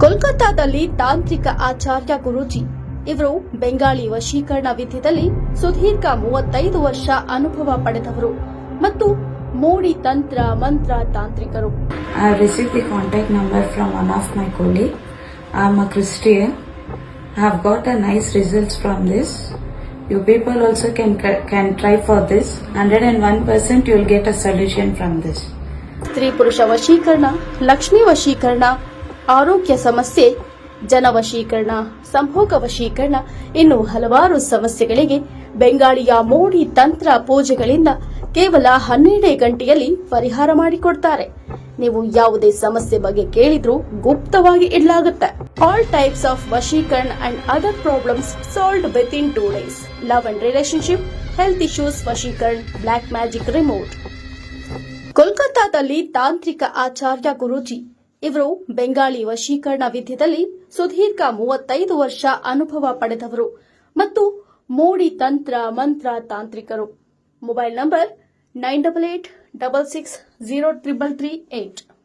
ಕೋಲ್ಕತ್ತಾದಲ್ಲಿ ತಾಂತ್ರಿಕ ಆಚಾರ್ಯ ಗುರೂಜಿ ಇವರು ಬೆಂಗಾಳಿ ವಶೀಕರಣ ವಿದ್ಯೆಯಲ್ಲಿ ಸುದೀರ್ಘ 35 ವರ್ಷ ಅನುಭವ ಪಡೆದವರು ಮತ್ತು ಮೋಡಿ ತಂತ್ರ ಮಂತ್ರ ತಾಂತ್ರಿಕರು. I have received the contact number from one of my colleague. I am a Christian. I have got a nice results from this. You people also can try for this. 101% you will get a solution from this. ಸ್ತ್ರೀ ಪುರುಷ ವಶೀಕರಣ, ಲಕ್ಷ್ಮೀ ವಶೀಕರಣ, ಆರೋಗ್ಯ ಸಮಸ್ಯೆ, ಜನ ವಶೀಕರಣ, ಸಂಭೋಗ ವಶೀಕರಣ ಇನ್ನು ಹಲವಾರು ಸಮಸ್ಯೆಗಳಿಗೆ ಬೆಂಗಾಳಿಯ ಮೋಡಿ ತಂತ್ರ ಪೂಜೆಗಳಿಂದ ಕೇವಲ 12 ಗಂಟೆಯಲ್ಲಿ ಪರಿಹಾರ ಮಾಡಿಕೊಡ್ತಾರೆ. ನೀವು ಯಾವುದೇ ಸಮಸ್ಯೆ ಬಗ್ಗೆ ಕೇಳಿದ್ರೂ ಗುಪ್ತವಾಗಿ ಇಡಲಾಗುತ್ತೆ. ಆಲ್ ಟೈಪ್ಸ್ ಆಫ್ ವಶೀಕರಣ and other problems solved with in 2 days. Love and relationship, health issues ವಶೀಕರಣ, ಬ್ಲಾಕ್ ಮ್ಯಾಜಿಕ್ ರಿಮೂವ್. ಕೋಲ್ಕತ್ತಾದಲ್ಲಿ ತಾಂತ್ರಿಕ ಆಚಾರ್ಯ ಗುರೂಜಿ ಇವರು ಬೆಂಗಾಳಿ ವಶೀಕರಣ ವಿದ್ಯೆಯಲ್ಲಿ ಸುದೀರ್ಘ 35 ವರ್ಷ ಅನುಭವ ಪಡೆದವರು ಮತ್ತು ಮೋಡಿ ತಂತ್ರ ಮಂತ್ರ ತಾಂತ್ರಿಕರು. Mobile number 9886603338.